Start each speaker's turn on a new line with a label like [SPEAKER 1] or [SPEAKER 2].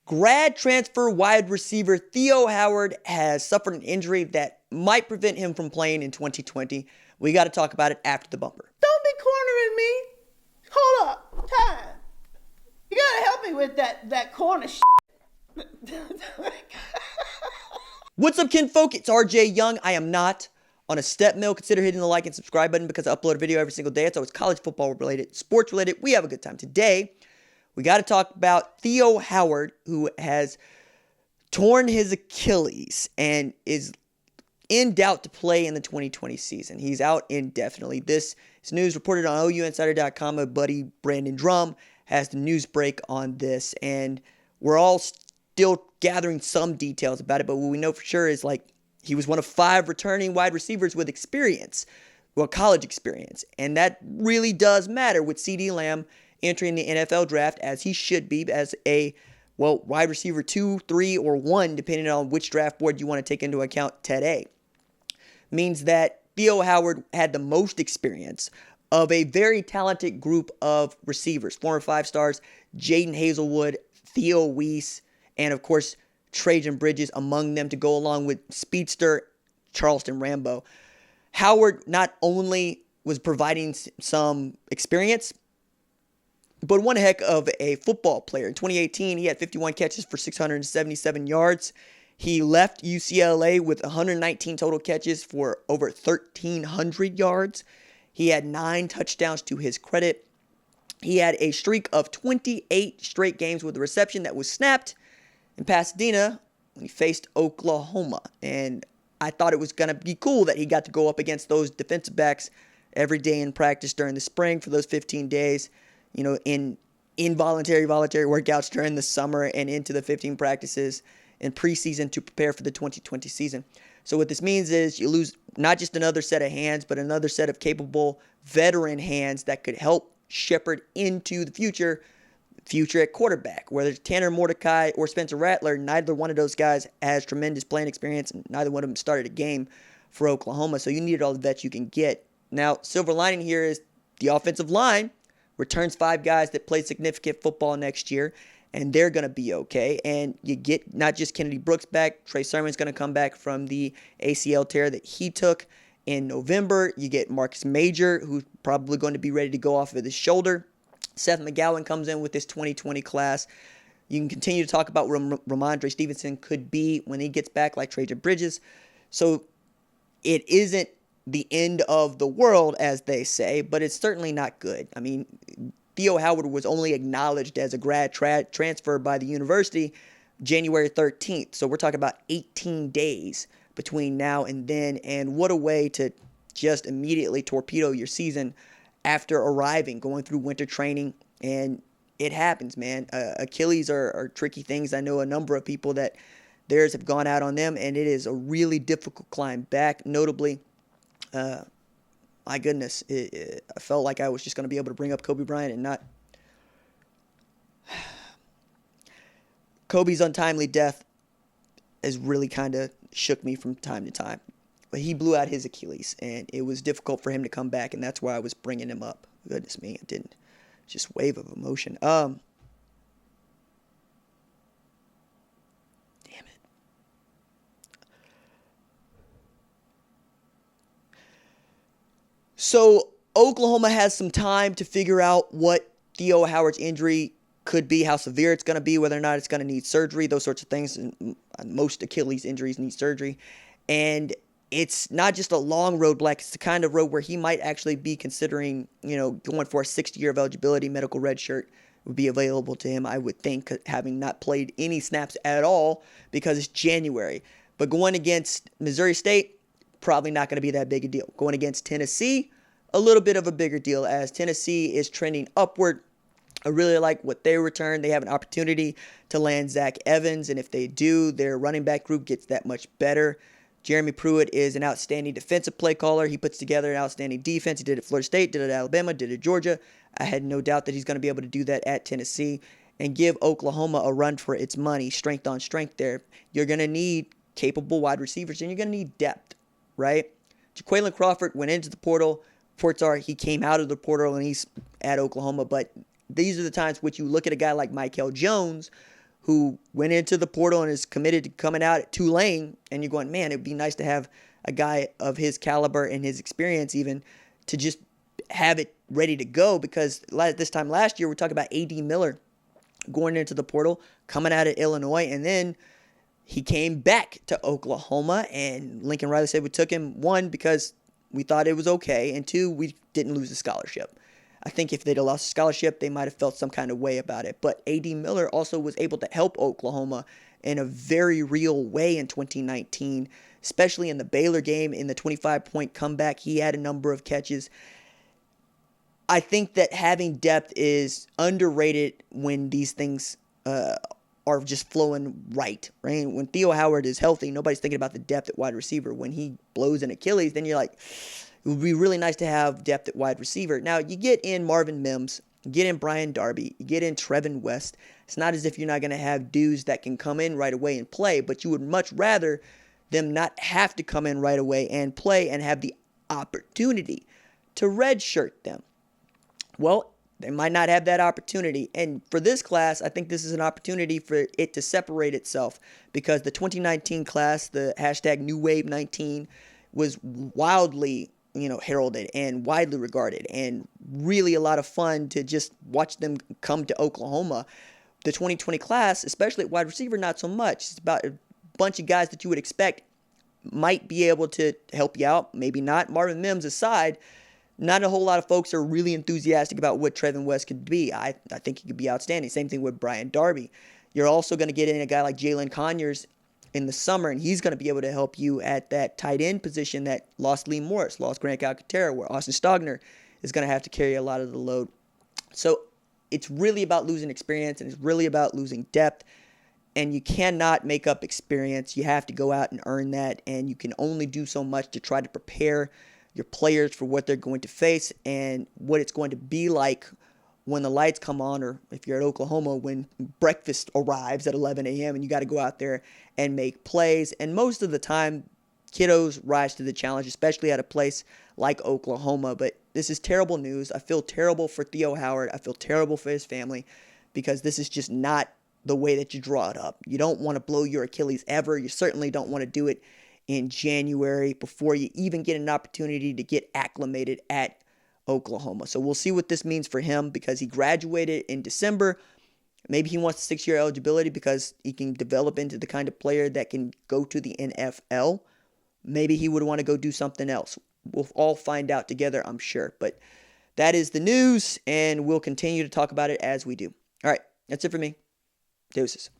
[SPEAKER 1] Grad transfer wide receiver Theo Howard has suffered an injury that might prevent him from playing in 2020. We got to talk about it after the bumper.
[SPEAKER 2] Don't be cornering me. Hold up. Time. You got to help me with that corner shit.
[SPEAKER 1] What's up, kinfolk? It's RJ Young. I am not on a step mill. Consider hitting the like and subscribe button because I upload a video every single day. It's always college football related, sports related. We have a good time. Today, we got to talk about Theo Howard, who has torn his Achilles and is in doubt to play in the 2020 season. He's out indefinitely. This is news reported on OUinsider.com. My buddy Brandon Drumm has the news break on this, and we're all still gathering some details about it, but what we know for sure is he was one of 5 returning wide receivers with experience, well, college experience, and that really does matter with CeeDee Lamb entering the NFL draft, as he should be, as a, well, wide receiver 2, 3, or 1, depending on which draft board you want to take into account today. Means that Theo Howard had the most experience of a very talented group of receivers, former 5 stars, Jaden Hazelwood, Theo Weiss, and of course, Trajan Bridges among them to go along with speedster Charleston Rambo. Howard not only was providing some experience, but one heck of a football player. In 2018, he had 51 catches for 677 yards. He left UCLA with 119 total catches for over 1,300 yards. He had 9 touchdowns to his credit. He had a streak of 28 straight games with a reception that was snapped in Pasadena when he faced Oklahoma. And I thought it was going to be cool that he got to go up against those defensive backs every day in practice during the spring for those 15 days. You know, in voluntary workouts during the summer and into the 15 practices in preseason to prepare for the 2020 season. So what this means is you lose not just another set of hands, but another set of capable veteran hands that could help shepherd into the future at quarterback. Whether it's Tanner Mordecai or Spencer Rattler, neither one of those guys has tremendous playing experience, and neither one of them started a game for Oklahoma. So you needed all the vets you can get. Now, silver lining here is the offensive line returns 5 guys that play significant football next year, and they're going to be okay. And you get not just Kennedy Brooks back. Trey Sermon's going to come back from the ACL tear that he took in November. You get Marcus Major, who's probably going to be ready to go off of his shoulder. Seth McGowan comes in with this 2020 class. You can continue to talk about what Ramondre Stevenson could be when he gets back, like Trajan Bridges. So it isn't the end of the world, as they say, but it's certainly not good. I mean, Theo Howard was only acknowledged as a grad transfer by the university January 13th. So we're talking about 18 days between now and then. And what a way to just immediately torpedo your season after arriving, going through winter training. And it happens, man. Achilles are tricky things. I know a number of people that theirs have gone out on them, and it is a really difficult climb back. Notably, my goodness, I felt like I was just going to be able to bring up Kobe Bryant and not. Kobe's untimely death has really kind of shook me from time to time. But he blew out his Achilles, and it was difficult for him to come back, and that's why I was bringing him up. Goodness me, it didn't. Just wave of emotion. Damn it. So Oklahoma has some time to figure out what Theo Howard's injury could be, how severe it's going to be, whether or not it's going to need surgery, those sorts of things. And most Achilles injuries need surgery. And it's not just a long road black. It's the kind of road where he might actually be considering, going for a 6th year of eligibility. Medical redshirt would be available to him, I would think, having not played any snaps at all because it's January. But going against Missouri State, probably not going to be that big a deal. Going against Tennessee, a little bit of a bigger deal, as Tennessee is trending upward. I really like what they return. They have an opportunity to land Zach Evans, and if they do, their running back group gets that much better. Jeremy Pruitt is an outstanding defensive play caller. He puts together an outstanding defense. He did it at Florida State, did it at Alabama, did it at Georgia. I had no doubt that he's going to be able to do that at Tennessee and give Oklahoma a run for its money, strength on strength there. You're going to need capable wide receivers, and you're going to need depth, right? Jaquaylin Crawford went into the portal. Reports are he came out of the portal and he's at Oklahoma, but these are the times which you look at a guy like Michael Jones, who went into the portal and is committed to coming out at Tulane, and you're going, man, it'd be nice to have a guy of his caliber and his experience even to just have it ready to go, because this time last year we're talking about A.D. Miller going into the portal, coming out of Illinois, and then he came back to Oklahoma, and Lincoln Riley said we took him, one, because we thought it was okay, and two, we didn't lose the scholarship. I think if they'd have lost the scholarship, they might have felt some kind of way about it. But A.D. Miller also was able to help Oklahoma in a very real way in 2019, especially in the Baylor game, in the 25-point comeback. He had a number of catches. I think that having depth is underrated when these things are just flowing right? When Theo Howard is healthy, nobody's thinking about the depth at wide receiver. When he blows an Achilles, then you're like, it would be really nice to have depth at wide receiver. Now, you get in Marvin Mims, you get in Brian Darby, you get in Trevin West. It's not as if you're not going to have dudes that can come in right away and play, but you would much rather them not have to come in right away and play and have the opportunity to redshirt them. Well, they might not have that opportunity. And for this class, I think this is an opportunity for it to separate itself, because the 2019 class, the hashtag New Wave 19, was wildly heralded and widely regarded, and really a lot of fun to just watch them come to Oklahoma. The 2020 class, especially at wide receiver, not so much. It's about a bunch of guys that you would expect might be able to help you out, maybe not. Marvin Mims aside, not a whole lot of folks are really enthusiastic about what Trevin West could be. I think he could be outstanding. Same thing with Brian Darby. You're also going to get in a guy like Jalen Conyers in the summer, and he's going to be able to help you at that tight end position that lost Lee Morris, lost Grant Calcaterra, where Austin Stogner is going to have to carry a lot of the load. So it's really about losing experience, and it's really about losing depth, and you cannot make up experience. You have to go out and earn that, and you can only do so much to try to prepare your players for what they're going to face and what it's going to be like when the lights come on, or if you're at Oklahoma, when breakfast arrives at 11 a.m. and you got to go out there and make plays. And most of the time, kiddos rise to the challenge, especially at a place like Oklahoma. But this is terrible news. I feel terrible for Theo Howard. I feel terrible for his family, because this is just not the way that you draw it up. You don't want to blow your Achilles ever. You certainly don't want to do it in January before you even get an opportunity to get acclimated at Oklahoma. So we'll see what this means for him, because he graduated in December. Maybe he wants 6-year eligibility because he can develop into the kind of player that can go to the NFL. Maybe he would want to go do something else. We'll all find out together, I'm sure. But that is the news, and we'll continue to talk about it as we do. All right, that's it for me. Deuces.